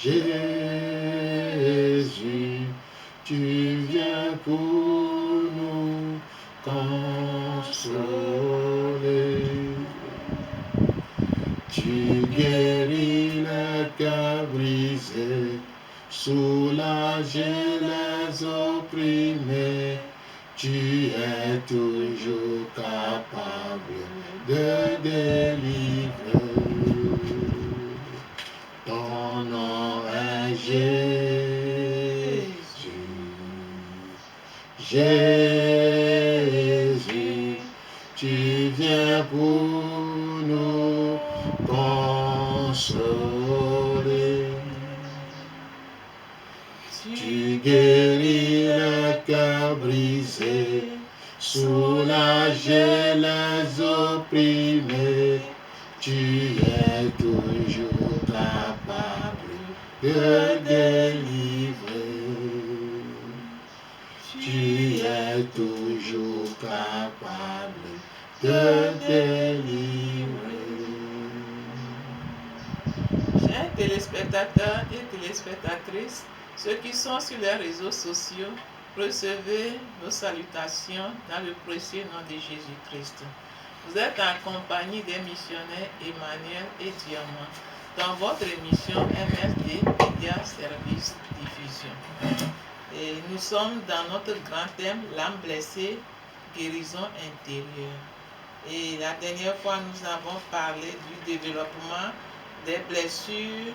Jésus, tu viens pour nous consoler. Tu guéris le cœur brisé, soulager les opprimés. Tu es toujours capable de délivrer. Ton nom est Jésus. Jésus, tu viens pour nous consoler. Tu guéris le cœur brisé, soulager les opprimés. Tu es toujours capable de délivrer. Tu es toujours capable de délivrer. Chers téléspectateurs et téléspectatrices, ceux qui sont sur les réseaux sociaux, recevez nos salutations dans le précieux nom de Jésus-Christ. Vous êtes en compagnie des missionnaires Emmanuel et Diamant dans votre émission MSD Media Service Diffusion. Et nous sommes dans notre grand thème, l'âme blessée, guérison intérieure. Et la dernière fois, nous avons parlé du développement des blessures,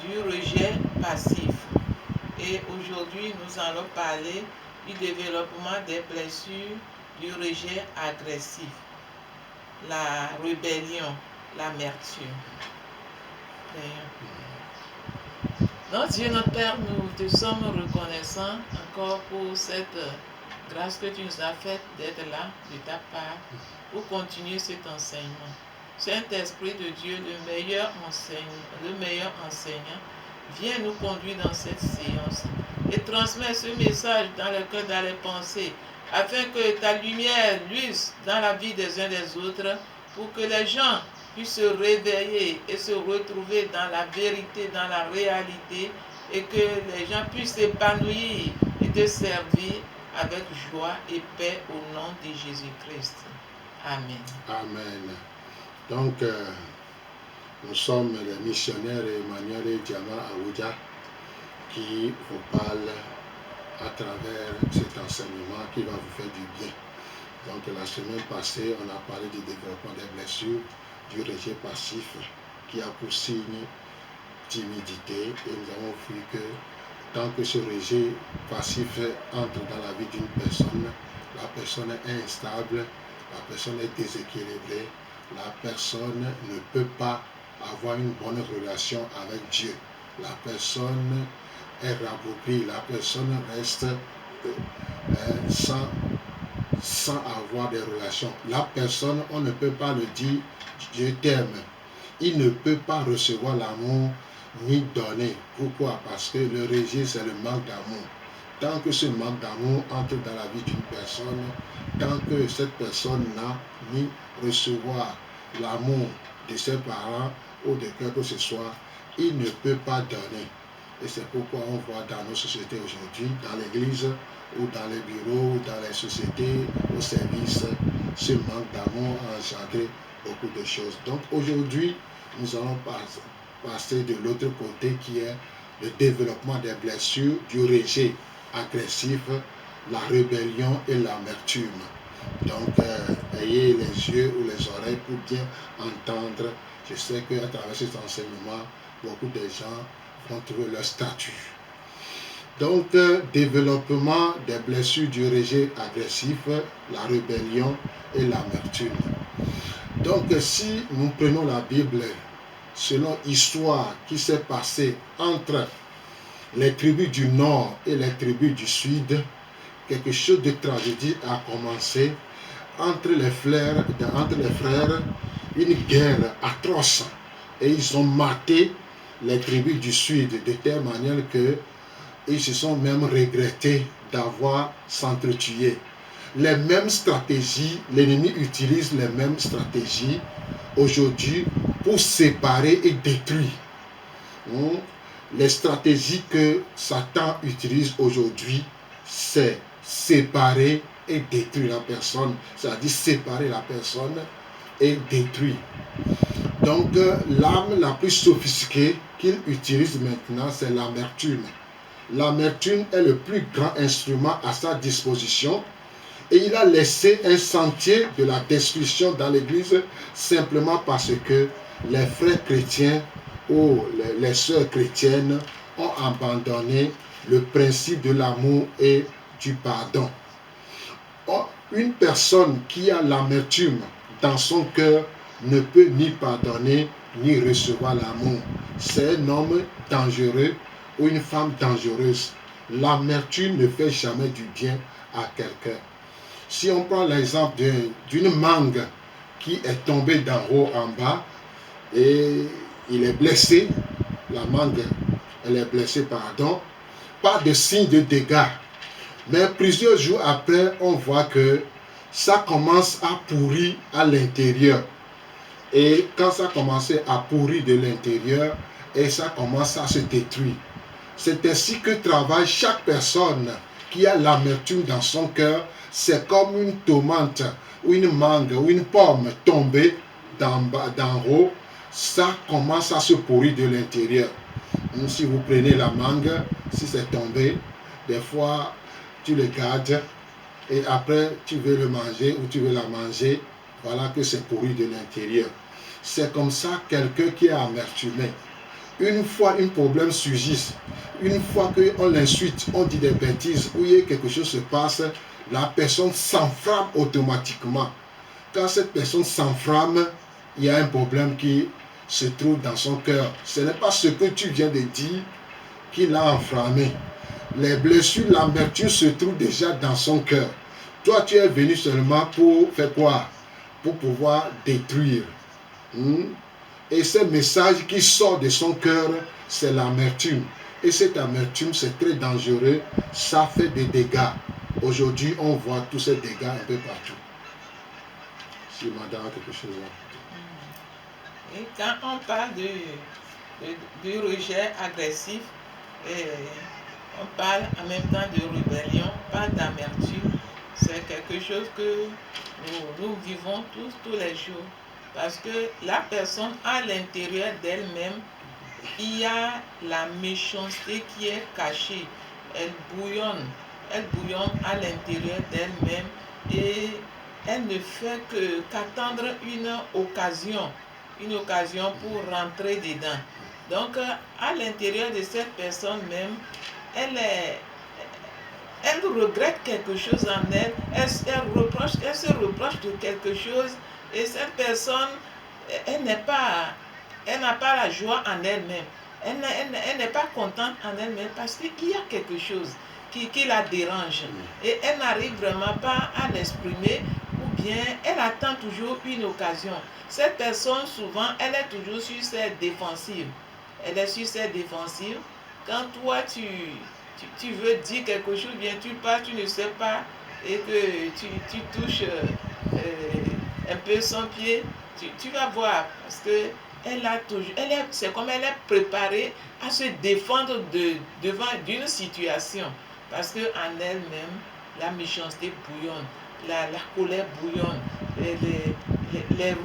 du rejet passif. Et aujourd'hui, nous allons parler du développement des blessures, du rejet agressif, la rébellion, l'amertume. Notre Dieu, notre Père, nous te sommes reconnaissants encore pour cette grâce que tu nous as faite d'être là de ta part pour continuer cet enseignement. Saint-Esprit de Dieu, le meilleur enseignant, viens nous conduire dans cette séance et transmets ce message dans le cœur, dans les pensées, afin que ta lumière luise dans la vie des uns des autres, pour que les gens puissent se réveiller et se retrouver dans la vérité, dans la réalité, et que les gens puissent s'épanouir et te servir avec joie et paix au nom de Jésus-Christ. Amen. Amen. Donc, nous sommes les missionnaires Emmanuel et Diamant Aoudia qui vous parlent à travers cet enseignement qui va vous faire du bien. Donc, la semaine passée, on a parlé du développement des blessures, du rejet passif qui a pour signe timidité, et nous avons vu que tant que ce rejet passif entre dans la vie d'une personne, la personne est instable, la personne est déséquilibrée, la personne ne peut pas avoir une bonne relation avec Dieu. La personne est rabougrie, la personne reste sans avoir des relations. La personne, on ne peut pas le dire, Dieu t'aime. Il ne peut pas recevoir l'amour ni donner. Pourquoi? Parce que le rejet, c'est le manque d'amour. Tant que ce manque d'amour entre dans la vie d'une personne, tant que cette personne n'a ni recevoir l'amour de ses parents ou de quelque que ce soit, il ne peut pas donner. Et c'est pourquoi on voit dans nos sociétés aujourd'hui, dans l'église ou dans les bureaux, ou dans les sociétés, au service, ce manque d'amour a engendré beaucoup de choses. Donc aujourd'hui, nous allons passer de l'autre côté qui est le développement des blessures, du rejet agressif, la rébellion et l'amertume. Donc, ayez les yeux ou les oreilles pour bien entendre. Je sais qu'à travers cet enseignement, beaucoup de gens vont trouver leur statut. Donc, développement des blessures du rejet agressif, la rébellion et l'amertume. Donc, si nous prenons la Bible, selon l'histoire qui s'est passée entre les tribus du nord et les tribus du sud, quelque chose de tragédie a commencé entre les frères, une guerre atroce. Et ils ont maté les tribus du sud de telle manière que ils se sont même regrettés d'avoir s'entretué. Les mêmes stratégies, l'ennemi utilise les mêmes stratégies aujourd'hui pour séparer et détruire. Les stratégies que Satan utilise aujourd'hui, c'est séparer et détruire la personne. C'est-à-dire séparer la personne et détruire. Donc, l'arme la plus sophistiquée qu'il utilise maintenant, c'est l'amertume. L'amertume est le plus grand instrument à sa disposition et il a laissé un sentier de la destruction dans l'Église simplement parce que les frères chrétiens ou les sœurs chrétiennes ont abandonné le principe de l'amour et du pardon. Une personne qui a l'amertume dans son cœur ne peut ni pardonner ni recevoir l'amour. C'est un homme dangereux ou une femme dangereuse. L'amertume ne fait jamais du bien à quelqu'un. Si on prend l'exemple d'une mangue qui est tombée d'en haut en bas et il est blessé, la mangue, elle est blessée, pardon, pas de signe de dégâts. Mais plusieurs jours après, on voit que ça commence à pourrir à l'intérieur. Et quand ça commence à pourrir de l'intérieur, et ça commence à se détruire. C'est ainsi que travaille chaque personne qui a l'amertume dans son cœur. C'est comme une tomate, ou une mangue, ou une pomme tombée d'en haut. Ça commence à se pourrir de l'intérieur. Si vous prenez la mangue, si c'est tombé, des fois, tu le gardes et après tu veux le manger ou tu veux la manger, voilà que c'est pourri de l'intérieur. C'est comme ça quelqu'un qui est amertumé. Une fois un problème surgit, une fois qu'on l'insulte, on dit des bêtises, ou quelque chose se passe, la personne s'enflamme automatiquement. Quand cette personne s'enflamme, il y a un problème qui se trouve dans son cœur. Ce n'est pas ce que tu viens de dire qui l'a enflammé. Les blessures, l'amertume se trouve déjà dans son cœur. Toi, tu es venu seulement pour faire quoi? Pour pouvoir détruire. Et ce message qui sort de son cœur, c'est l'amertume. Et cette amertume, c'est très dangereux. Ça fait des dégâts. Aujourd'hui, on voit tous ces dégâts un peu partout. Si madame a quelque chose à... Et quand on parle du rejet agressif, on parle en même temps de rébellion, on parle d'amertume. C'est quelque chose que nous vivons tous les jours. Parce que la personne à l'intérieur d'elle-même, il y a la méchanceté qui est cachée. Elle bouillonne à l'intérieur d'elle-même et elle ne fait qu'attendre une occasion pour rentrer dedans. Donc, à l'intérieur de cette personne même, elle regrette quelque chose en elle, elle se reproche de quelque chose, et cette personne, elle n'a pas la joie en elle-même. Elle n'est pas contente en elle-même parce qu'il y a quelque chose qui la dérange. Et elle n'arrive vraiment pas à l'exprimer, ou bien elle attend toujours une occasion. Cette personne, souvent, elle est toujours sur ses défensives. Elle est sur ses défensives. Quand toi, tu veux dire quelque chose, bien tu pars, tu ne sais pas, et que tu touches un peu son pied, tu vas voir, parce que c'est comme elle est préparée à se défendre devant d'une situation, parce que en elle-même, la méchanceté bouillonne, la colère bouillonne, les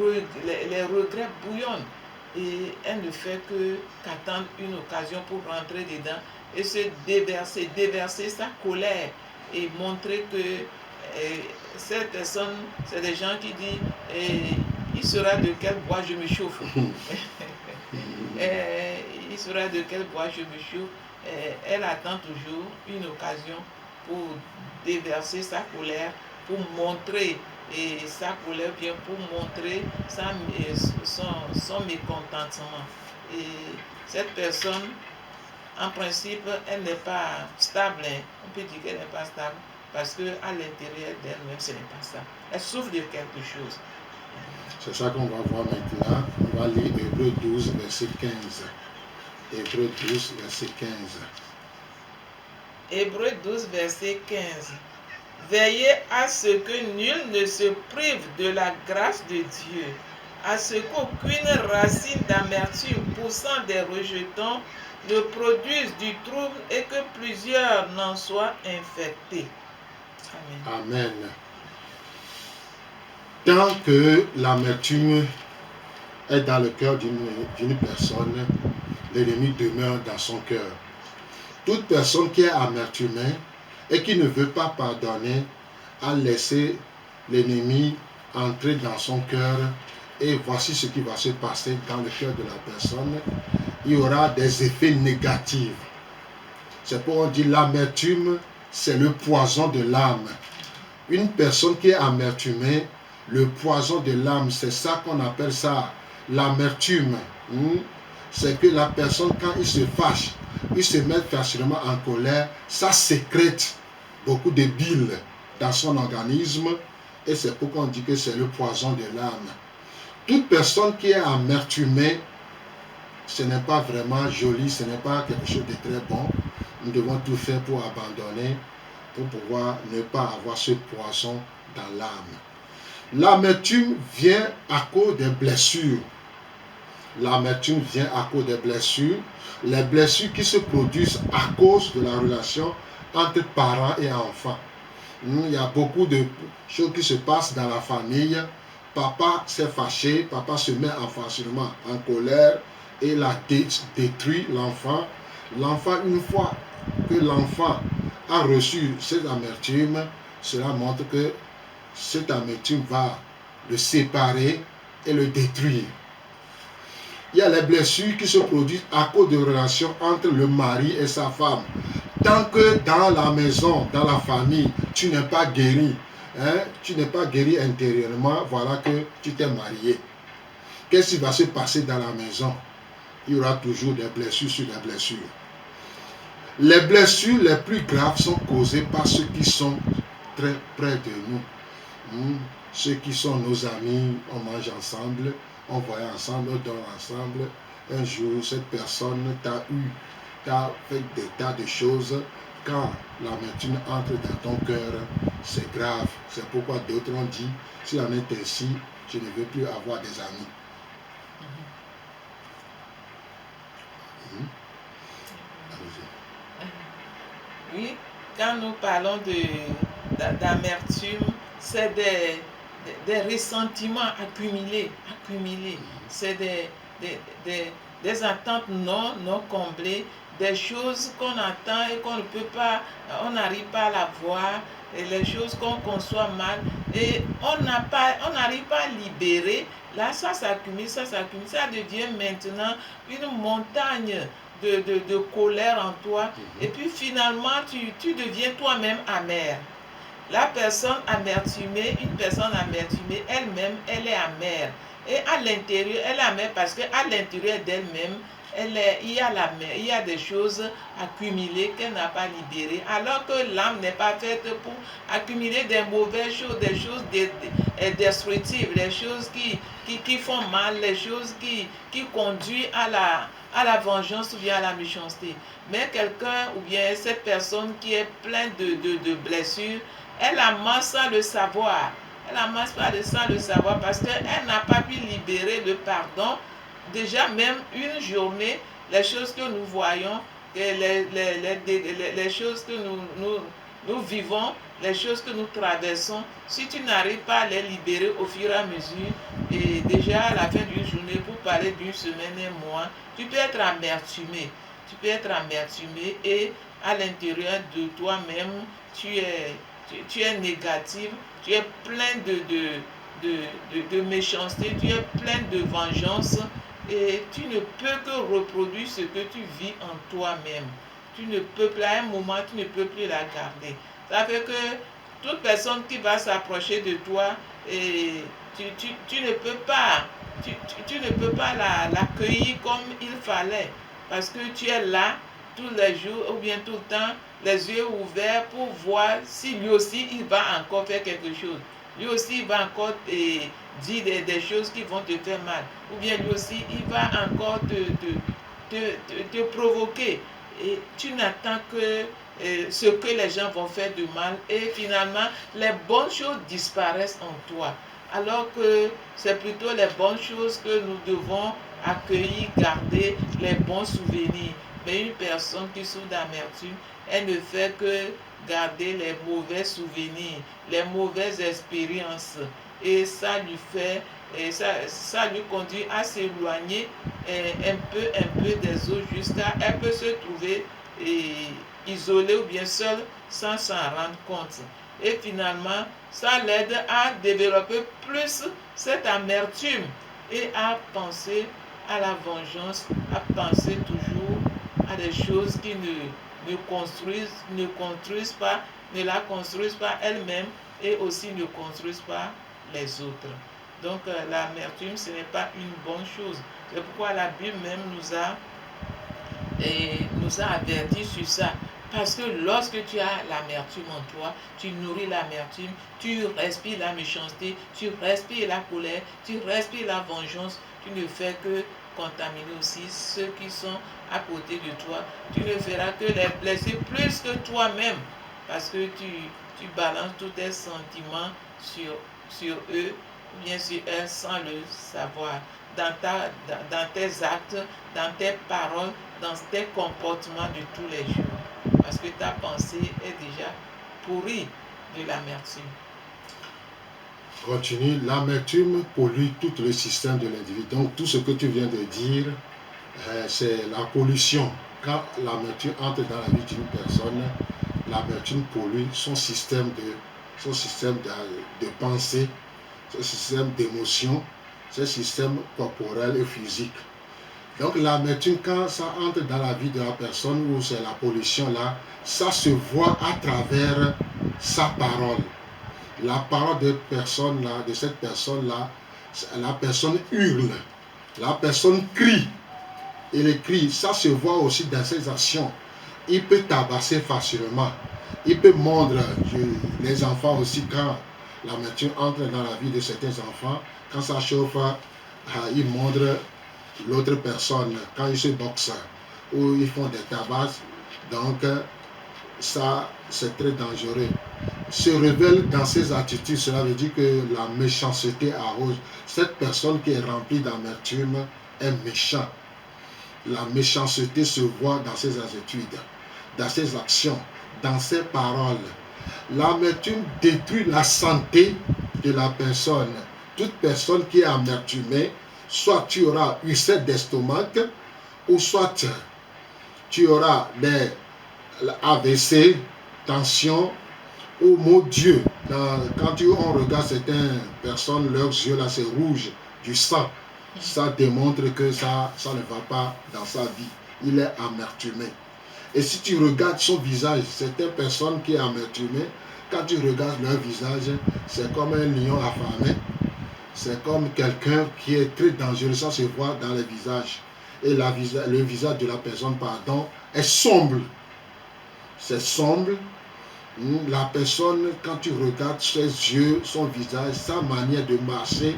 regrets bouillonnent, et elle ne fait qu'attendre une occasion pour rentrer dedans et se déverser sa colère et montrer que cette personne, c'est des gens qui disent il sera de quel bois je me chauffe. Il sera de quel bois je me chauffe. Elle attend toujours une occasion pour déverser sa colère, pour montrer sa colère, bien pour montrer son mécontentement. Et cette personne, en principe, elle n'est pas stable. On peut dire qu'elle n'est pas stable parce qu'à l'intérieur d'elle-même, ce n'est pas ça. Elle souffre de quelque chose. C'est ça qu'on va voir maintenant. On va lire Hébreux 12, verset 15. Hébreux 12, verset 15. Hébreux 12, verset 15. Veillez à ce que nul ne se prive de la grâce de Dieu, à ce qu'aucune racine d'amertume poussant des rejetons ne produise du trouble et que plusieurs n'en soient infectés. Amen. Amen. Tant que l'amertume est dans le cœur d'une personne, l'ennemi demeure dans son cœur. Toute personne qui est amertumée et qui ne veut pas pardonner a laissé l'ennemi entrer dans son cœur, et voici ce qui va se passer dans le cœur de la personne. Il y aura des effets négatifs. C'est pourquoi on dit l'amertume, c'est le poison de l'âme. Une personne qui est amertumée, le poison de l'âme, c'est ça qu'on appelle ça, l'amertume. C'est que la personne, quand il se fâche, il se met facilement en colère, ça sécrète beaucoup de bile dans son organisme, et c'est pourquoi on dit que c'est le poison de l'âme. Toute personne qui est amertumée, ce n'est pas vraiment joli, ce n'est pas quelque chose de très bon. Nous devons tout faire pour abandonner, pour pouvoir ne pas avoir ce poison dans l'âme. L'amertume vient à cause des blessures. L'amertume vient à cause des blessures. Les blessures qui se produisent à cause de la relation entre parents et enfants. Il y a beaucoup de choses qui se passent dans la famille. Papa s'est fâché, papa se met facilement en colère et la détruit l'enfant. L'enfant, une fois que l'enfant a reçu cette amertume, cela montre que cette amertume va le séparer et le détruire. Il y a les blessures qui se produisent à cause de relations entre le mari et sa femme. Tant que dans la maison, dans la famille, tu n'es pas guéri, tu n'es pas guéri intérieurement, voilà que tu t'es marié. Qu'est-ce qui va se passer dans la maison? Il y aura toujours des blessures sur des blessures. Les blessures les plus graves sont causées par ceux qui sont très près de nous. Ceux qui sont nos amis, on mange ensemble, on voyage ensemble, on dort ensemble. Un jour, cette personne t'a fait des tas de choses. Quand l'amertume entre dans ton cœur, c'est grave. C'est pourquoi d'autres ont dit, s'il en est ainsi, je ne veux plus avoir des amis. Oui, quand nous parlons d'amertume, c'est des ressentiments accumulés. C'est des attentes non comblées, des choses qu'on attend et qu'on ne peut pas, on n'arrive pas à la voir, et les choses qu'on conçoit mal, et on n'arrive pas à libérer. Là, ça s'accumule, ça devient maintenant une montagne de colère en toi, et puis finalement tu deviens toi-même amer. La personne amertumée, une personne amertumée, elle-même, elle est amère. Et à l'intérieur, elle est amère parce qu'à l'intérieur d'elle-même, il y a des choses accumulées qu'elle n'a pas libérées. Alors que l'âme n'est pas faite pour accumuler des mauvaises choses, des choses destructives, des choses qui font mal, les choses qui conduisent à la vengeance ou bien à la méchanceté. Mais quelqu'un ou bien cette personne qui est pleine de blessures, elle amasse sans le savoir. Elle amasse pas sans le savoir parce qu'elle n'a pas pu libérer le pardon. Déjà même une journée, les choses que nous voyons, les choses que nous vivons, les choses que nous traversons, si tu n'arrives pas à les libérer au fur et à mesure, et déjà à la fin d'une journée, pour parler d'une semaine, un mois, tu peux être amertumé. Tu peux être amertumé et à l'intérieur de toi-même, tu es négatif, tu es plein de méchanceté, tu es plein de vengeance et tu ne peux que reproduire ce que tu vis en toi-même. Tu ne peux plus, à un moment, tu ne peux plus la garder. Ça fait que toute personne qui va s'approcher de toi, et tu ne peux pas, tu ne peux pas l'accueillir comme il fallait parce que tu es là tous les jours ou bien tout le temps, les yeux ouverts pour voir si lui aussi il va encore faire quelque chose. Lui aussi il va encore dire des choses qui vont te faire mal. Ou bien lui aussi il va encore te provoquer. Et tu n'attends que ce que les gens vont faire de mal. Et finalement, les bonnes choses disparaissent en toi. alors que c'est plutôt les bonnes choses que nous devons accueillir, garder les bons souvenirs. Mais une personne qui souffre d'amertume, elle ne fait que garder les mauvais souvenirs, les mauvaises expériences. Et ça lui fait, et ça lui conduit à s'éloigner un peu des autres jusqu'à, elle peut se trouver isolée ou bien seule sans s'en rendre compte. Et finalement, ça l'aide à développer plus cette amertume et à penser à la vengeance, à penser toujours à des choses qui ne construisent pas, ne la construisent pas elle-même et aussi ne construisent pas les autres. Donc l'amertume, ce n'est pas une bonne chose. C'est pourquoi la Bible même nous a avertis sur ça. Parce que lorsque tu as l'amertume en toi, tu nourris l'amertume, tu respires la méchanceté, tu respires la colère, tu respires la vengeance, tu ne fais que contaminer aussi ceux qui sont à côté de toi. Tu ne feras que les blesser plus que toi-même parce que tu balances tous tes sentiments sur eux, bien sûr elles sans le savoir. Dans tes actes, dans tes paroles, dans tes comportements de tous les jours. Parce que ta pensée est déjà pourrie de l'amertume. Continue. L'amertume pollue tout le système de l'individu. Donc tout ce que tu viens de dire, c'est la pollution. Quand l'amertume entre dans la vie d'une personne, l'amertume pollue son système de pensée, son système d'émotion, son système corporel et physique. Donc l'amertume, quand ça entre dans la vie de la personne, où c'est la pollution là, ça se voit à travers sa parole. La parole de cette personne-là, la personne hurle, la personne crie. Et le cri, ça se voit aussi dans ses actions. Il peut tabasser facilement. Il peut mordre les enfants aussi quand l'amertume entre dans la vie de certains enfants. Quand ça chauffe, ils mordent l'autre personne quand ils se boxent ou ils font des tabacs. Donc, ça, c'est très dangereux. Se révèle dans ses attitudes, cela veut dire que la méchanceté arrose. Cette personne qui est remplie d'amertume est méchante. La méchanceté se voit dans ses attitudes, dans ses actions, dans ses paroles. L'amertume détruit la santé de la personne. Toute personne qui est amertumée, soit tu auras ulcère d'estomac, ou soit tu auras des AVC, tension, ou mon Dieu. Quand on regarde certaines personnes, leurs yeux là c'est rouge, du sang. Ça démontre que ça ne va pas dans sa vie. Il est amertumé. Et si tu regardes son visage, certaines personnes qui sont amertumées, quand tu regardes leur visage, c'est comme un lion affamé. C'est comme quelqu'un qui est très dangereux. Ça se voit dans le visage. Et le visage de la personne, est sombre. C'est sombre. La personne, quand tu regardes ses yeux, son visage, sa manière de marcher,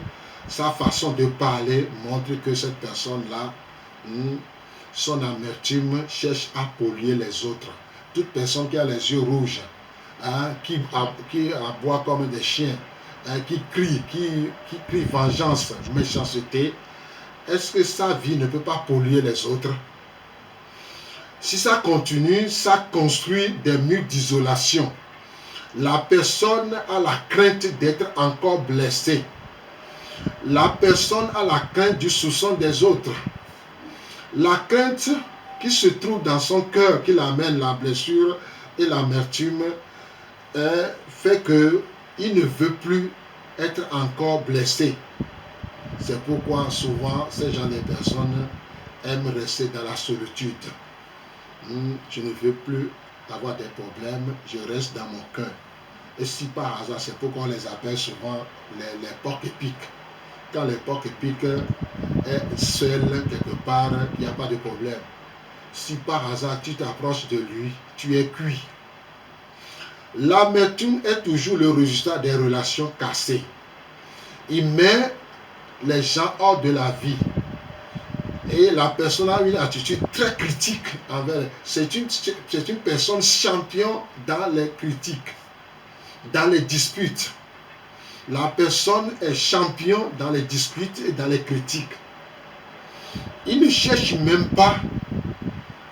sa façon de parler, montre que cette personne-là, son amertume cherche à polluer les autres. Toute personne qui a les yeux rouges, qui aboie comme des chiens, qui crie vengeance, méchanceté, est-ce que sa vie ne peut pas polluer les autres? Si ça continue, ça construit des murs d'isolation. La personne a la crainte d'être encore blessée. La personne a la crainte du soupçon des autres. La crainte qui se trouve dans son cœur, qui l'amène la blessure et l'amertume, fait qu'il ne veut plus être encore blessé. C'est pourquoi souvent ces gens de personnes aiment rester dans la solitude. Je ne veux plus avoir des problèmes, je reste dans mon cœur. Et si par hasard, c'est pourquoi on les appelle souvent les porcs épics. Quand les porcs épics est seul quelque part, il n'y a pas de problème. Si par hasard tu t'approches de lui, tu es cuit. L'amertume est toujours le résultat des relations cassées. Il met les gens hors de la vie. Et la personne a une attitude très critique envers. C'est une personne champion dans les critiques, dans les disputes. La personne est champion dans les disputes et dans les critiques. Il ne cherche même pas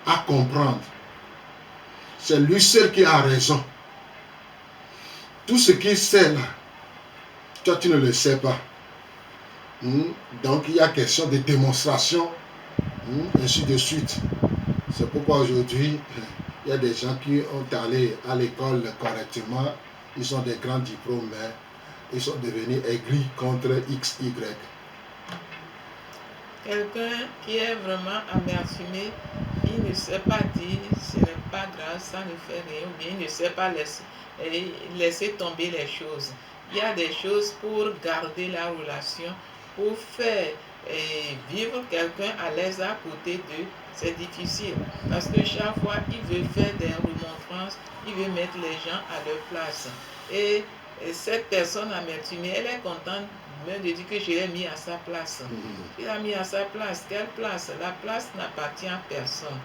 à comprendre. C'est lui seul qui a raison. Tout ce qu'il sait là, toi tu ne le sais pas. Donc il y a question de démonstration, ainsi de suite. C'est pourquoi aujourd'hui, il y a des gens qui ont allé à l'école correctement, ils ont des grands diplômes, mais ils sont devenus aigris contre XY. Quelqu'un qui est vraiment amertumé, il ne sait pas dire ce n'est pas grave, ça ne fait rien, ou bien il ne sait pas laisser tomber les choses. Il y a des choses pour garder la relation, pour faire vivre quelqu'un à l'aise à côté d'eux. C'est difficile parce que chaque fois il veut faire des remontrances, il veut mettre les gens à leur place. Et cette personne amertumée, elle est contente même de dire que je l'ai mis à sa place. Il a mis à sa place. Quelle place? La place n'appartient à personne.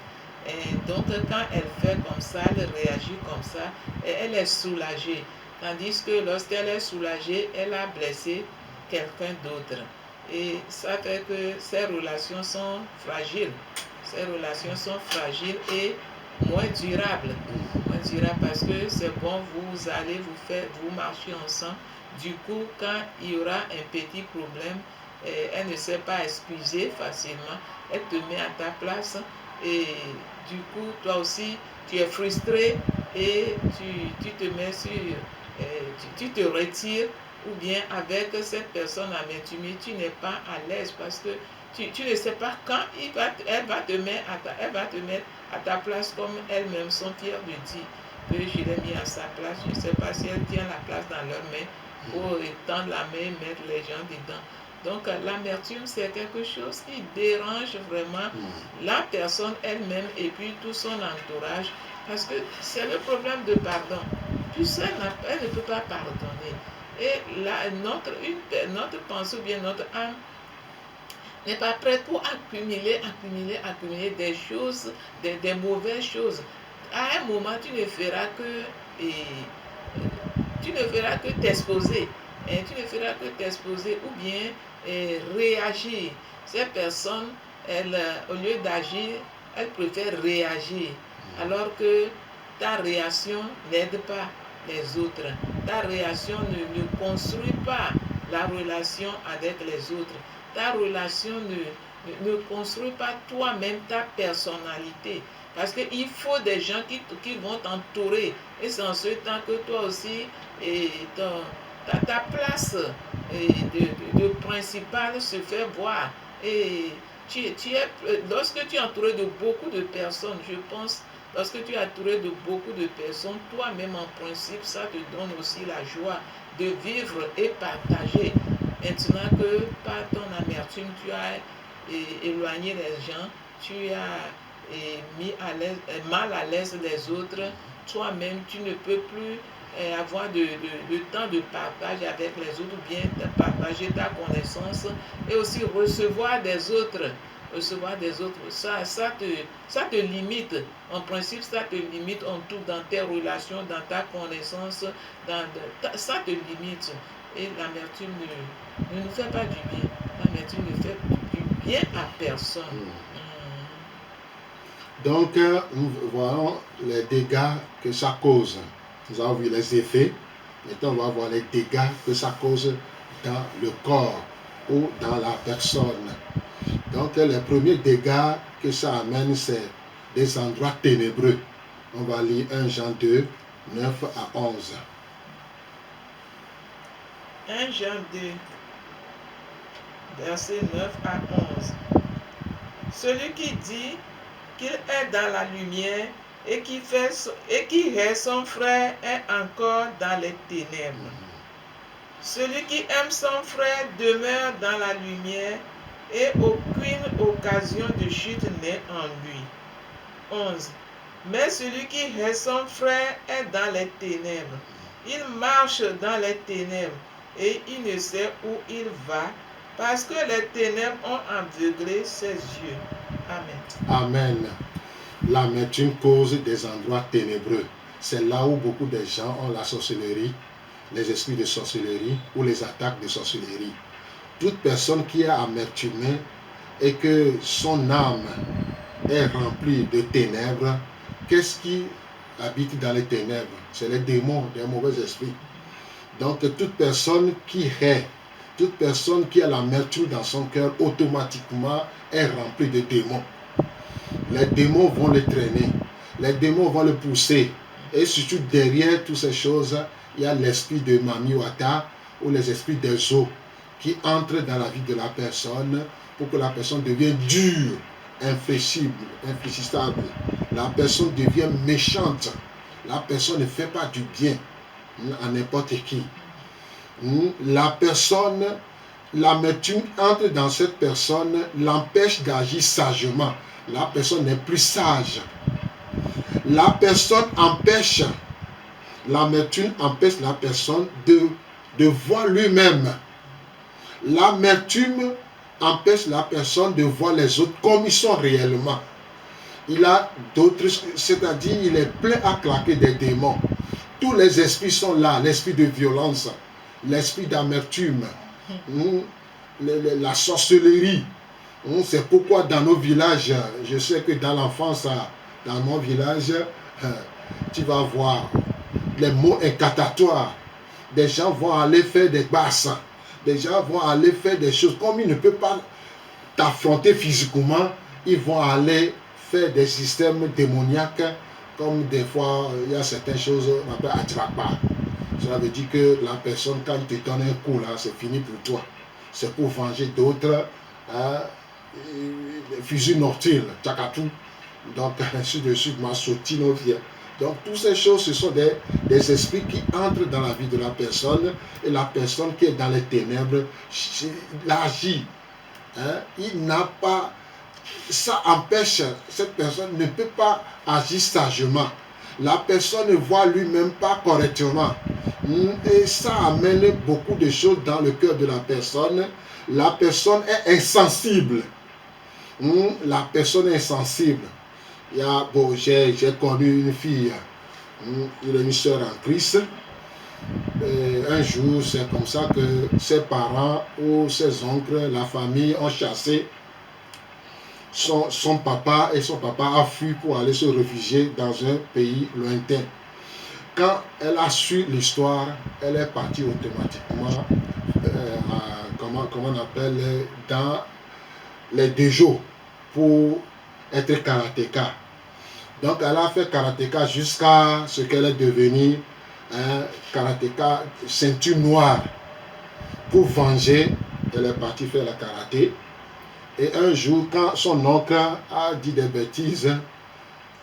Et donc quand elle fait comme ça, elle réagit comme ça, elle est soulagée. Tandis que lorsqu'elle est soulagée, elle a blessé quelqu'un d'autre. Et ça fait que ces relations sont fragiles. Ces relations sont fragiles et moins durables. Moins durables parce que c'est bon, vous allez vous marchez ensemble. Du coup, quand il y aura un petit problème, elle ne sait pas excuser facilement. Elle te met à ta place et du coup, toi aussi, tu es frustré et tu te mets sur... tu te retires ou bien avec cette personne amertumée, tu n'es pas à l'aise parce que tu ne sais pas quand elle va te mettre à ta place comme elles-mêmes sont fières de dire que je l'ai mis à sa place. Je ne sais pas si elle tient la place dans leurs mains pour étendre la main et mettre les gens dedans. Donc l'amertume, c'est quelque chose qui dérange vraiment la personne elle-même et puis tout son entourage parce que c'est le problème de pardon. Tu sais, elle ne peut pas pardonner. Et là, notre pensée ou bien notre âme n'est pas prête pour accumuler des choses, des mauvaises choses. À un moment, tu ne feras que t'exposer. Tu ne feras que t'exposer ou bien réagir. Ces personnes, au lieu d'agir, elles préfèrent réagir. Alors que ta réaction n'aide pas les autres. Ta réaction ne construit pas la relation avec les autres. Ta relation ne construit pas toi-même ta personnalité. Parce qu'il faut des gens qui vont t'entourer. Et c'est en ce temps que toi aussi, ta place de principal se fait voir. Et lorsque tu es entouré de beaucoup de personnes, je pense, lorsque tu es entouré de beaucoup de personnes, toi-même en principe, ça te donne aussi la joie de vivre et partager. Maintenant que par ton amertume, tu as éloigné les gens, tu as mis mal à l'aise les autres, toi-même, tu ne peux plus avoir de temps de partage avec les autres, ou bien partager ta connaissance et aussi recevoir des autres. Ça te limite. En principe, ça te limite en tout dans tes relations, dans ta connaissance, ça te limite. Et l'amertume ne nous fait pas du bien. L'amertume ne fait du bien à personne. Donc, nous voyons les dégâts que ça cause. Nous avons vu les effets. Maintenant, on va voir les dégâts que ça cause dans le corps ou dans la personne. Donc, les premiers dégâts que ça amène, c'est des endroits ténébreux. On va lire 1 Jean 2, 9 à 11. 1 Jean 2, versets 9 à 11. Celui qui dit qu'il est dans la lumière et qui hait son frère est encore dans les ténèbres. Celui qui aime son frère demeure dans la lumière et aucune occasion de chute n'est en lui. 11. Mais celui qui hait son frère est dans les ténèbres. Il marche dans les ténèbres et il ne sait où il va parce que les ténèbres ont aveuglé ses yeux. Amen. Amen. L'amertume cause des endroits ténébreux. C'est là où beaucoup de gens ont la sorcellerie, les esprits de sorcellerie ou les attaques de sorcellerie. Toute personne qui est amertumée et que son âme est remplie de ténèbres, qu'est-ce qui habite dans les ténèbres? C'est les démons, les mauvais esprits. Donc toute personne qui hait, toute personne qui a l'amertume dans son cœur, automatiquement est remplie de démons. Les démons vont le traîner, les démons vont le pousser. Et surtout derrière toutes ces choses, il y a l'esprit de Mami Wata ou les esprits des eaux qui entrent dans la vie de la personne pour que la personne devienne dure, infléchissable. La personne devient méchante. La personne ne fait pas du bien à n'importe qui. La personne, l'amertume entre dans cette personne, l'empêche d'agir sagement. La personne n'est plus sage. La personne empêche, l'amertume empêche la personne de voir lui-même. L'amertume empêche la personne de voir les autres comme ils sont réellement. Il a d'autres, c'est-à-dire il est plein à claquer des démons. Tous les esprits sont là, l'esprit de violence, l'esprit d'amertume, la sorcellerie. C'est pourquoi dans nos villages, je sais que dans l'enfance, dans mon village, tu vas voir les mots incantatoires. Des gens vont aller faire des basses. Des gens vont aller faire des choses. Comme ils ne peuvent pas t'affronter physiquement, ils vont aller faire des systèmes démoniaques. Comme des fois, il y a certaines choses qu'on appelle atrapa. Cela veut dire que la personne, quand il te donne un coup, là, c'est fini pour toi. C'est pour venger d'autres. Fusil nocturne, tchakatou. Donc, ainsi de suite, massotinovia. Donc, toutes ces choses, ce sont des esprits qui entrent dans la vie de la personne. Et la personne qui est dans les ténèbres, l'agit. Il n'a pas... Ça empêche, cette personne ne peut pas agir sagement. La personne ne voit lui-même pas correctement. Et ça amène beaucoup de choses dans le cœur de la personne. La personne est insensible. La personne est insensible. J'ai connu une fille, il a une soeur en Christ. Un jour, c'est comme ça que ses parents ou ses oncles, la famille ont chassé son papa et son papa a fui pour aller se réfugier dans un pays lointain. Quand elle a su l'histoire, elle est partie automatiquement, comment on appelle, dans les dojo pour être karatéka. Donc elle a fait karatéka jusqu'à ce qu'elle est devenue karatéka ceinture noire. Pour venger, elle est partie faire la karaté. Et un jour, quand son oncle a dit des bêtises,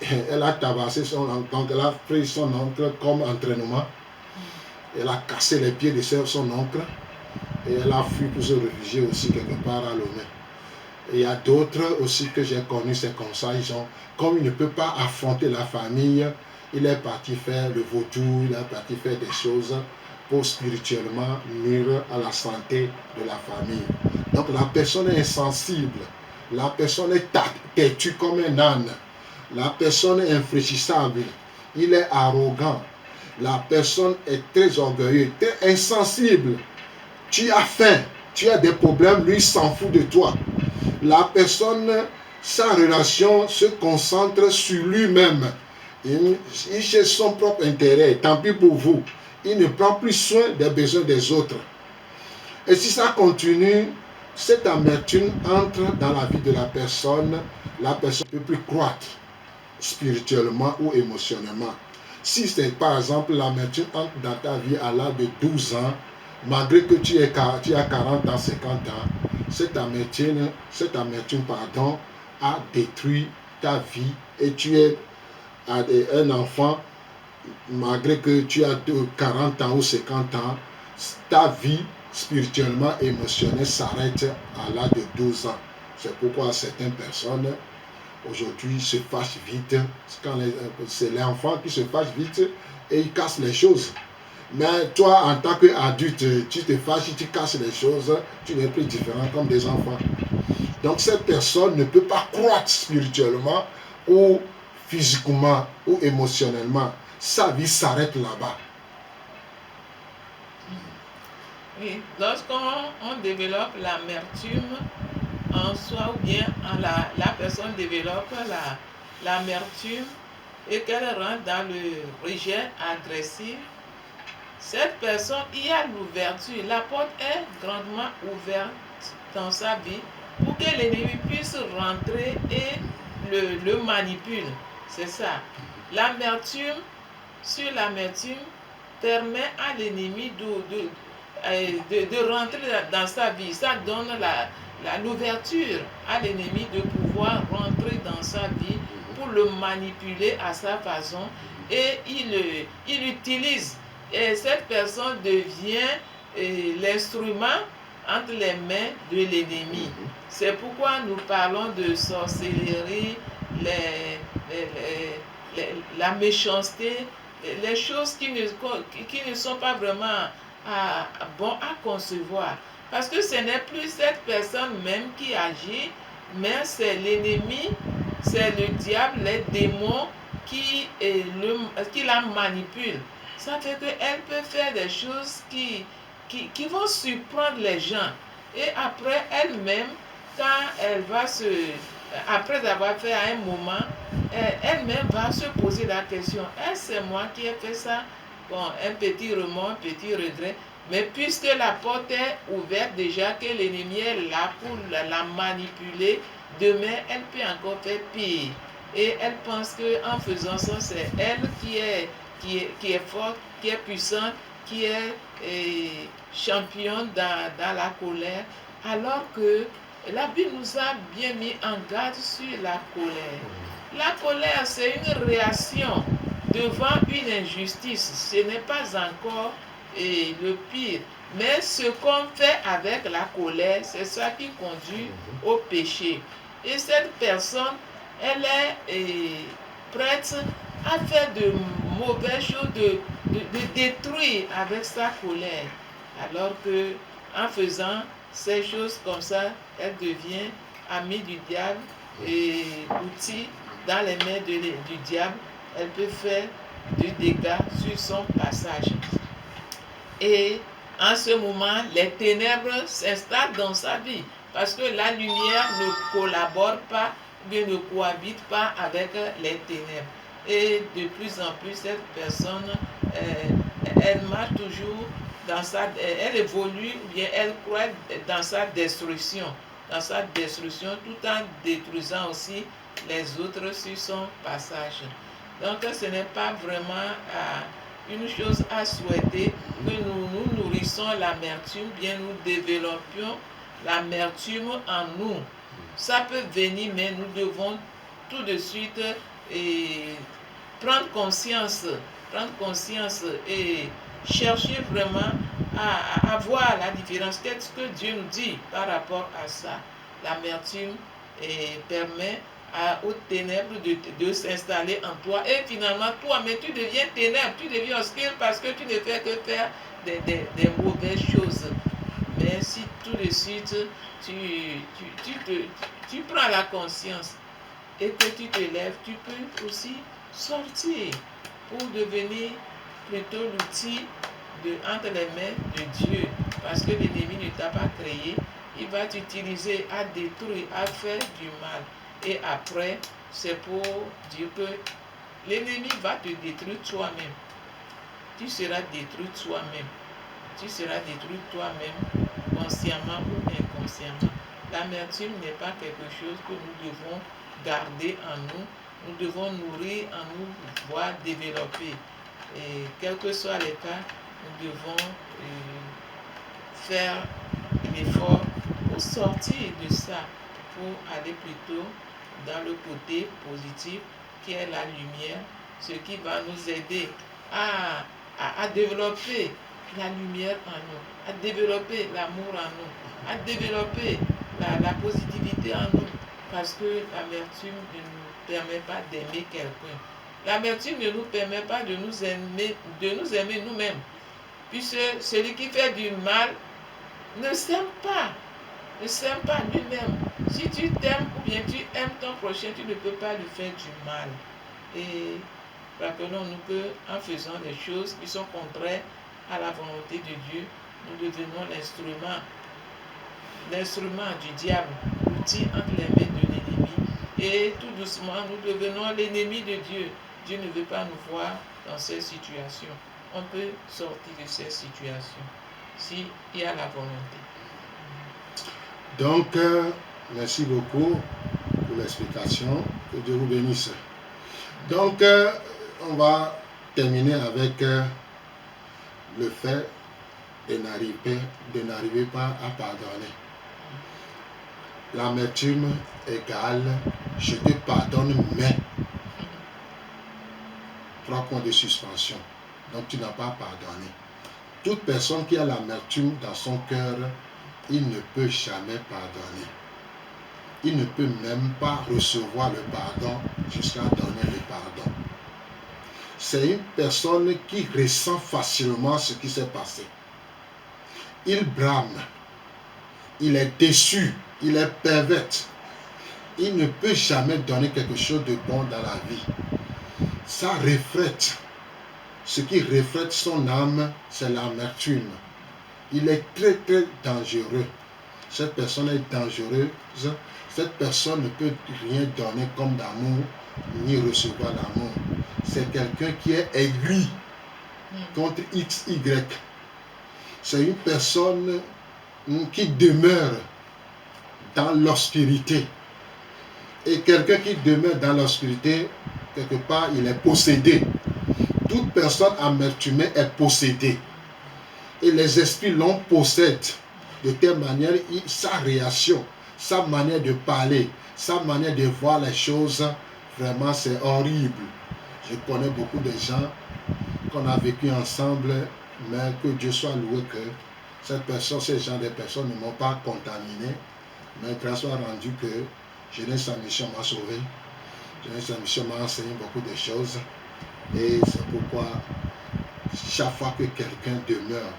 elle a tabassé son oncle. Donc elle a pris son oncle comme entraînement. Elle a cassé les pieds de son oncle. Et elle a fui pour se réfugier aussi quelque part à Lomé. Et il y a d'autres aussi que j'ai connus, c'est comme ça. Comme il ne peut pas affronter la famille, il est parti faire le vaudou, il est parti faire des choses pour spirituellement nuire à la santé de la famille. Donc la personne est insensible, la personne est têtue comme un âne, la personne est infléchissable, il est arrogant, la personne est très orgueilleuse, très insensible. Tu as faim, tu as des problèmes, lui il s'en fout de toi. La personne, sa relation se concentre sur lui-même. Il cherche son propre intérêt, tant pis pour vous. Il ne prend plus soin des besoins des autres. Et si ça continue, cette amertume entre dans la vie de la personne ne peut plus croître spirituellement ou émotionnellement. Si c'est par exemple l'amertume entre dans ta vie à l'âge de 12 ans, malgré que tu as 40 ans, 50 ans, cette amertume a détruit ta vie et tu es un enfant, malgré que tu as 40 ans ou 50 ans, ta vie spirituellement, émotionnelle s'arrête à l'âge de 12 ans. C'est pourquoi certaines personnes aujourd'hui se fâchent vite. C'est l'enfant qui se fâche vite et il casse les choses. Mais toi, en tant qu'adulte, tu te fâches, tu casses les choses, tu n'es plus différent comme des enfants. Donc cette personne ne peut pas croître spirituellement ou physiquement ou émotionnellement. Sa vie s'arrête là-bas. Oui, lorsqu'on développe l'amertume en soi, ou bien la personne développe l'amertume et qu'elle rentre dans le rejet agressif, cette personne, il y a l'ouverture, la porte est grandement ouverte dans sa vie pour que l'ennemi puisse rentrer et le manipule. C'est ça. L'amertume, sur l'amertume, permet à l'ennemi de rentrer dans sa vie. Ça donne l'ouverture à l'ennemi de pouvoir rentrer dans sa vie pour le manipuler à sa façon, et il utilise, et cette personne devient l'instrument entre les mains de l'ennemi. C'est pourquoi nous parlons de sorcellerie, la méchanceté, les choses qui ne sont pas vraiment bon à concevoir. Parce que ce n'est plus cette personne même qui agit, mais c'est l'ennemi, c'est le diable, les démons qui la manipulent. Ça fait qu'elle peut faire des choses qui vont surprendre les gens. Et après elle-même, quand elle va après avoir fait à un moment, elle-même va se poser la question, est-ce moi qui ai fait ça? Bon, un petit remords, un petit regret. Mais puisque la porte est ouverte déjà, que l'ennemi est là pour la manipuler, demain, elle peut encore faire pire. Et elle pense qu'en faisant ça, c'est elle qui est forte, qui est puissante, qui est championne dans la colère, alors que la Bible nous a bien mis en garde sur la colère. La colère, c'est une réaction devant une injustice. Ce n'est pas encore le pire. Mais ce qu'on fait avec la colère, c'est ça qui conduit au péché. Et cette personne, elle est prête à faire de mauvaises choses, de détruire avec sa colère. Alors que en faisant ces choses comme ça, elle devient amie du diable et outil dans les mains du diable. Elle peut faire du dégât sur son passage. Et en ce moment, les ténèbres s'installent dans sa vie parce que la lumière ne collabore pas, bien ne cohabite pas avec les ténèbres. Et de plus en plus, cette personne, elle marche toujours elle évolue, ou bien elle croit dans sa destruction, tout en détruisant aussi les autres sur son passage. Donc ce n'est pas vraiment une chose à souhaiter que nous nourrissons l'amertume, bien nous développions l'amertume en nous. Ça peut venir, mais nous devons tout de suite prendre conscience et chercher vraiment à voir la différence. Qu'est-ce que Dieu nous dit par rapport à ça? L'amertume permet aux ténèbres de s'installer en toi, et finalement toi, mais tu deviens ténèbres, tu deviens obscur parce que tu ne fais que faire des mauvaises choses. Mais si tout de suite tu prends la conscience et que tu te lèves, tu peux aussi sortir pour devenir plutôt l'outil entre les mains de Dieu, parce que l'ennemi ne t'a pas créé. Il va t'utiliser à détruire, à faire du mal. Et après, c'est pour dire que l'ennemi va te détruire toi-même. Tu seras détruit toi-même. Tu seras détruit toi-même, consciemment ou inconsciemment. L'amertume n'est pas quelque chose que nous devons garder en nous. Nous devons nourrir en nous, voire développer. Et quel que soit les cas, nous devons faire l'effort pour sortir de ça, pour aller plutôt dans le côté positif qui est la lumière, ce qui va nous aider à développer la lumière en nous, à développer l'amour en nous, à développer la positivité en nous, parce que l'amertume ne nous permet pas d'aimer quelqu'un. L'amertume ne nous permet pas de nous aimer nous-mêmes, puisque celui qui fait du mal ne s'aime pas lui-même. Si tu t'aimes ou bien tu aimes ton prochain, tu ne peux pas lui faire du mal. Et rappelons-nous qu'en faisant des choses qui sont contraires à la volonté de Dieu, nous devenons l'instrument du diable, l'outil entre les mains de l'ennemi. Et tout doucement, nous devenons l'ennemi de Dieu. Dieu ne veut pas nous voir dans ces situations. On peut sortir de ces situations s'il y a la volonté. Donc, merci beaucoup pour l'explication. Que Dieu vous bénisse. Donc, on va terminer avec le fait de n'arriver pas à pardonner. L'amertume égale je te pardonne, mais 3 points de suspension. Donc, tu n'as pas pardonné. Toute personne qui a l'amertume dans son cœur, il ne peut jamais pardonner. Il ne peut même pas recevoir le pardon jusqu'à donner le pardon. C'est une personne qui ressent facilement ce qui s'est passé. Il brame, il est déçu, il est pervers. Il ne peut jamais donner quelque chose de bon dans la vie. Ça reflète. Ce qui reflète son âme, c'est l'amertume. Il est très très dangereux. Cette personne est dangereuse. Cette personne ne peut rien donner comme d'amour, ni recevoir l'amour. C'est quelqu'un qui est aigri contre XY. C'est une personne qui demeure dans l'obscurité. Et quelqu'un qui demeure dans l'obscurité, quelque part, il est possédé. Toute personne amertumée est possédée. Et les esprits l'ont possède. De telle manière, sa réaction, sa manière de parler, sa manière de voir les choses, vraiment c'est horrible. Je connais beaucoup de gens qu'on a vécu ensemble, mais que Dieu soit loué que ces gens de personnes ne m'ont pas contaminé, mais grâce soit rendue que Jeunesse en mission m'a sauvé. Jeunesse en mission m'a enseigné beaucoup de choses. Et c'est pourquoi chaque fois que quelqu'un demeure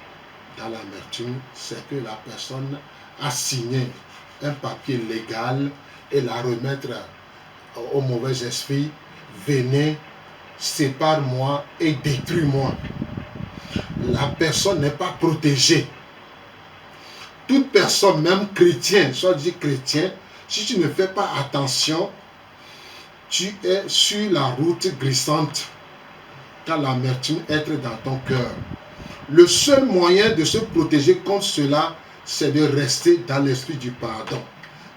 dans l'amertume, c'est que la personne a signé un papier légal et la remettre au mauvais esprit. Venez, sépare-moi et détruis-moi. La personne n'est pas protégée. Toute personne, même chrétien, soit dit chrétien, si tu ne fais pas attention, tu es sur la route glissante quand l'amertume entre dans ton cœur. Le seul moyen de se protéger contre cela, c'est de rester dans l'esprit du pardon.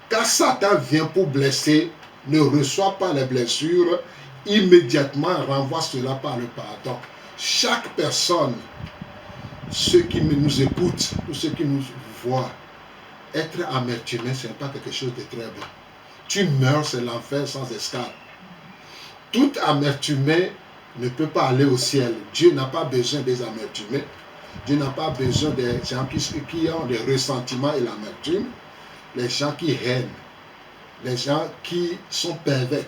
Quand Satan vient pour blesser, ne reçoit pas les blessures, immédiatement renvoie cela par le pardon. Chaque personne, ceux qui nous écoutent ou ceux qui nous voient, être amertumé, ce n'est pas quelque chose de très bon. Tu meurs, c'est l'enfer sans escale. Tout amertumé ne peut pas aller au ciel. Dieu n'a pas besoin des amertumés. Dieu n'a pas besoin des gens qui ont des ressentiments et l'amertume. Les gens qui hainent, les gens qui sont pervers.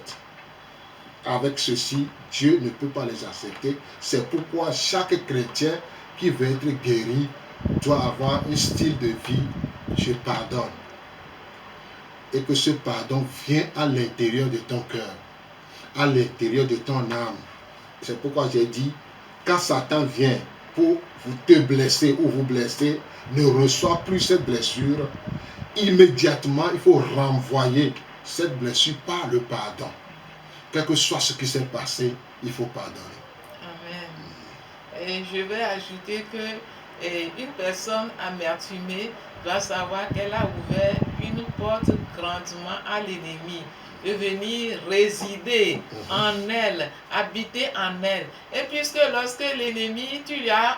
Avec ceci, Dieu ne peut pas les accepter. C'est pourquoi chaque chrétien qui veut être guéri doit avoir un style de vie. Je pardonne. Et que ce pardon vient à l'intérieur de ton cœur, à l'intérieur de ton âme. C'est pourquoi j'ai dit, quand Satan vient pour vous te blesser ou vous blesser, ne reçoit plus cette blessure. Immédiatement, il faut renvoyer cette blessure par le pardon. Quel que soit ce qui s'est passé, il faut pardonner. Amen. Et je vais ajouter que une personne amertumée doit savoir qu'elle a ouvert une porte grandement à l'ennemi de venir résider en elle, habiter en elle. Et puisque lorsque l'ennemi, tu lui as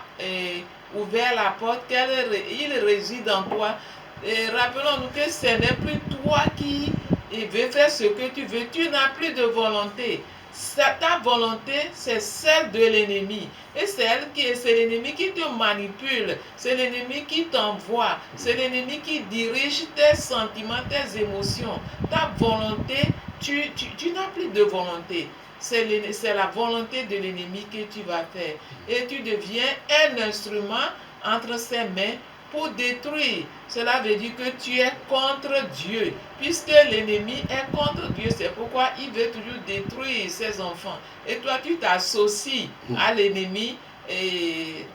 ouvert la porte, il réside en toi, rappelons-nous que ce n'est plus toi qui veux faire ce que tu veux, tu n'as plus de volonté. Ta volonté, c'est celle de l'ennemi. Et c'est l'ennemi qui te manipule, c'est l'ennemi qui t'envoie, c'est l'ennemi qui dirige tes sentiments, tes émotions. Ta volonté, tu n'as plus de volonté. C'est la volonté de l'ennemi que tu vas faire. Et tu deviens un instrument entre ses mains pour détruire. Cela veut dire que tu es contre Dieu. Puisque l'ennemi est contre Dieu, c'est pourquoi il veut toujours détruire ses enfants. Et toi, tu t'associes à l'ennemi et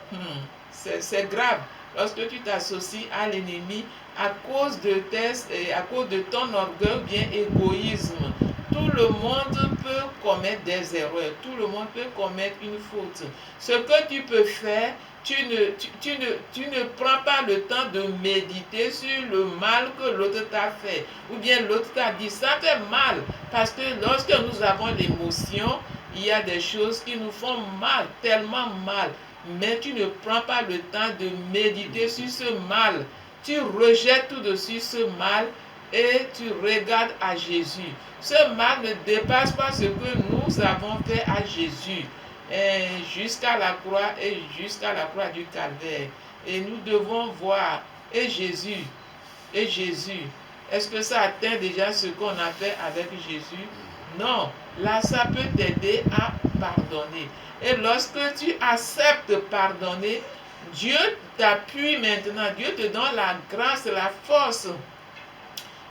c'est grave. lorsque tu t'associes à l'ennemi à cause de ton orgueil ou bien égoïsme. Tout le monde peut commettre des erreurs, tout le monde peut commettre une faute. Ce que tu peux faire, tu ne prends pas le temps de méditer sur le mal que l'autre t'a fait ou bien l'autre t'a dit. Ça fait mal parce que lorsque nous avons l'émotion, il y a des choses qui nous font mal, tellement mal. Mais tu ne prends pas le temps de méditer sur ce mal. Tu rejettes tout de suite ce mal et tu regardes à Jésus. Ce mal ne dépasse pas ce que nous avons fait à Jésus jusqu'à la croix et jusqu'à la croix du calvaire. Et nous devons voir, et Jésus, est-ce que ça atteint déjà ce qu'on a fait avec Jésus? Non, là ça peut t'aider à pardonner. Et lorsque tu acceptes pardonner, Dieu t'appuie maintenant, Dieu te donne la grâce, la force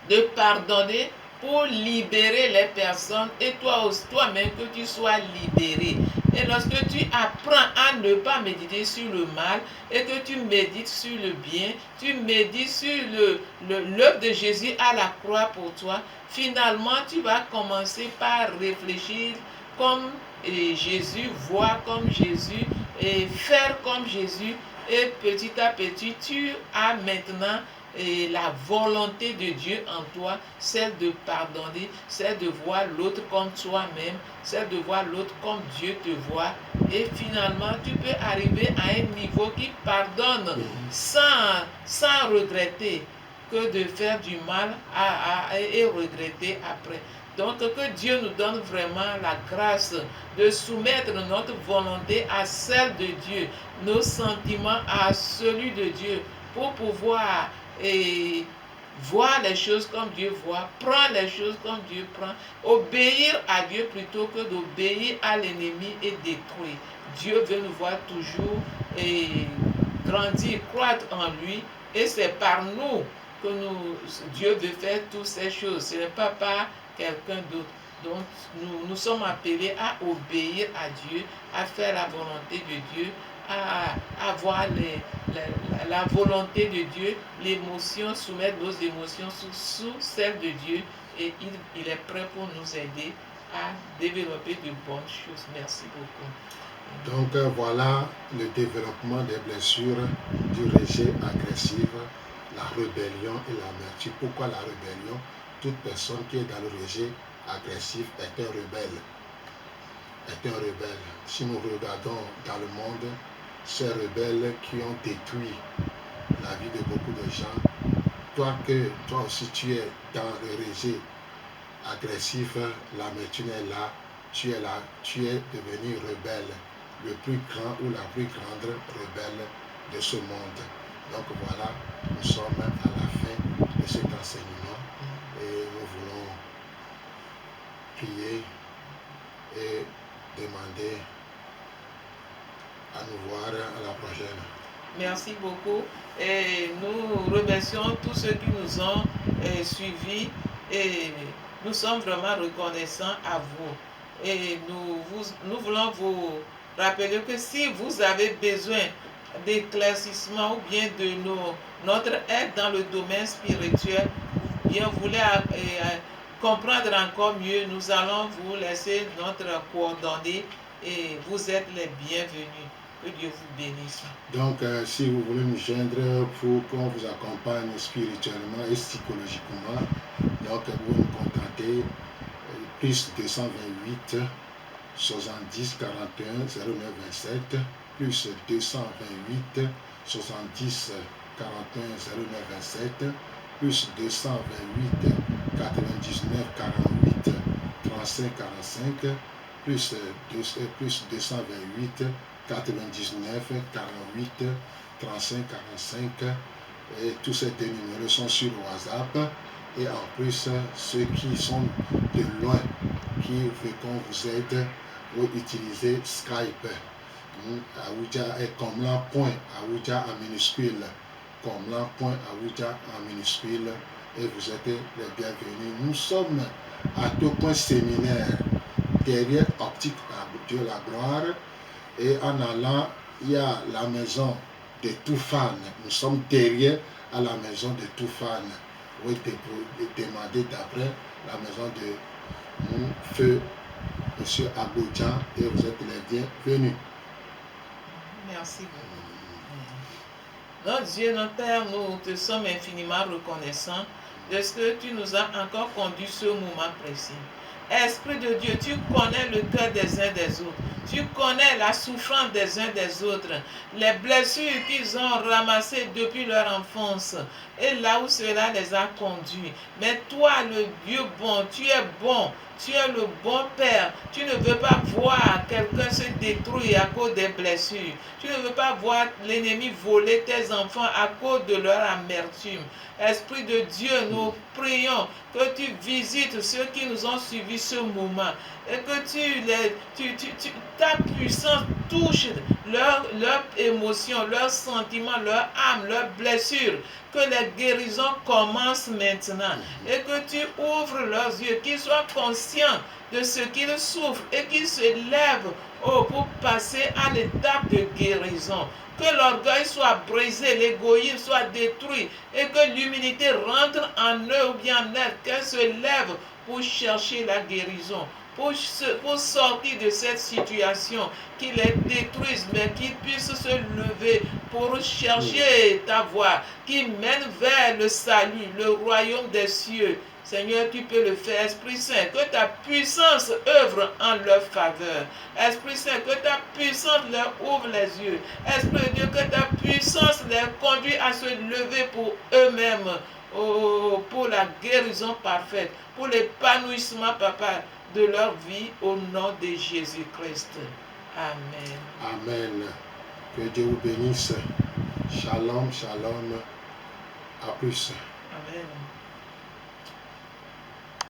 de pardonner pour libérer les personnes et toi-même que tu sois libéré. Et lorsque tu apprends à ne pas méditer sur le mal et que tu médites sur le bien, tu médites sur l'œuvre de Jésus à la croix pour toi, finalement tu vas commencer par réfléchir comme Jésus, voir comme Jésus et faire comme Jésus. Et petit à petit, tu as maintenant la volonté de Dieu en toi, celle de pardonner, celle de voir l'autre comme toi-même, celle de voir l'autre comme Dieu te voit. Et finalement, tu peux arriver à un niveau qui pardonne sans regretter que de faire du mal et regretter après. Donc que Dieu nous donne vraiment la grâce de soumettre notre volonté à celle de Dieu, nos sentiments à celui de Dieu, pour pouvoir voir les choses comme Dieu voit, prendre les choses comme Dieu prend, obéir à Dieu plutôt que d'obéir à l'ennemi et détruire. Dieu veut nous voir toujours grandir, croître en lui, et c'est par nous que Dieu veut faire toutes ces choses. Ce n'est pas par quelqu'un d'autre. Donc, nous sommes appelés à obéir à Dieu, à faire la volonté de Dieu, à avoir la volonté de Dieu, l'émotion, soumettre nos émotions sous celle de Dieu, et il est prêt pour nous aider à développer de bonnes choses. Merci beaucoup. Donc voilà le développement des blessures du rejet agressif, la rébellion et l'amertume. Pourquoi la rébellion? Toute personne qui est dans le rejet agressif est un rebelle. Si nous regardons dans le monde, ces rebelles qui ont détruit la vie de beaucoup de gens, toi aussi tu es dans le rejet agressif, l'amertume est là, tu es devenu rebelle, le plus grand ou la plus grande rebelle de ce monde. Donc voilà, nous sommes à la fin de cet enseignement et nous voulons prier et demander à nous voir à la prochaine. Merci beaucoup. Et nous remercions tous ceux qui nous ont suivis et nous sommes vraiment reconnaissants à vous. Et nous voulons vous rappeler que si vous avez besoin d'éclaircissement ou bien de notre aide dans le domaine spirituel, ou bien vous voulez comprendre encore mieux, nous allons vous laisser notre coordonnée et vous êtes les bienvenus. Que Dieu vous bénisse. Donc, si vous voulez nous joindre pour qu'on vous accompagne spirituellement et psychologiquement, donc vous nous contactez plus 228 70 41 09 27 plus 228 70 41 09 27 plus 228 99 48 35 45 plus 228 99 48 35 45 et tous ces deux numéros sont sur WhatsApp. Et en plus, ceux qui sont de loin, qui veulent qu'on vous aide, vous utilisez Skype. Aoudia est comme là, point Aoudia en minuscule. Comme là, point Aoudia en minuscule. Et vous êtes les bienvenus. Nous sommes à tout point séminaire, derrière Optique à Dieu la gloire. Et en allant, il y a la maison de Toufane. Nous sommes derrière à la maison de Toufane. Vous pouvez demander d'après la maison de mon feu, M. Aboudjan, et vous êtes les bienvenus. Merci beaucoup. Notre Dieu, notre Père, nous te sommes infiniment reconnaissants de ce que tu nous as encore conduit ce moment précis. Esprit de Dieu, tu connais le cœur des uns des autres. Tu connais la souffrance des uns des autres, les blessures qu'ils ont ramassées depuis leur enfance et là où cela les a conduits. Mais toi, le Dieu bon, tu es bon. Tu es le bon Père. Tu ne veux pas voir quelqu'un se détruire à cause des blessures. Tu ne veux pas voir l'ennemi voler tes enfants à cause de leur amertume. Esprit de Dieu, nous prions que tu visites ceux qui nous ont suivis ce moment et que ta puissance touche leurs émotions, leurs sentiments, leurs âmes, leurs blessures. Que les guérisons commencent maintenant et que tu ouvres leurs yeux, qu'ils soient conscients de ce qu'ils souffrent et qu'ils se lèvent pour passer à l'étape de guérison. Que l'orgueil soit brisé, l'égoïsme soit détruit et que l'humilité rentre en eux ou bien en elles, qu'elles se lèvent pour chercher la guérison, pour sortir de cette situation qui les détruise, mais qu'ils puissent se lever pour chercher ta voie qui mène vers le salut, le royaume des cieux. Seigneur, tu peux le faire. Esprit Saint, que ta puissance œuvre en leur faveur. Esprit Saint, que ta puissance leur ouvre les yeux. Esprit de Dieu, que ta puissance les conduit à se lever pour eux-mêmes, pour la guérison parfaite, pour l'épanouissement, Papa, de leur vie au nom de Jésus-Christ. Amen. Amen. Que Dieu vous bénisse. Shalom, shalom. À plus. Amen.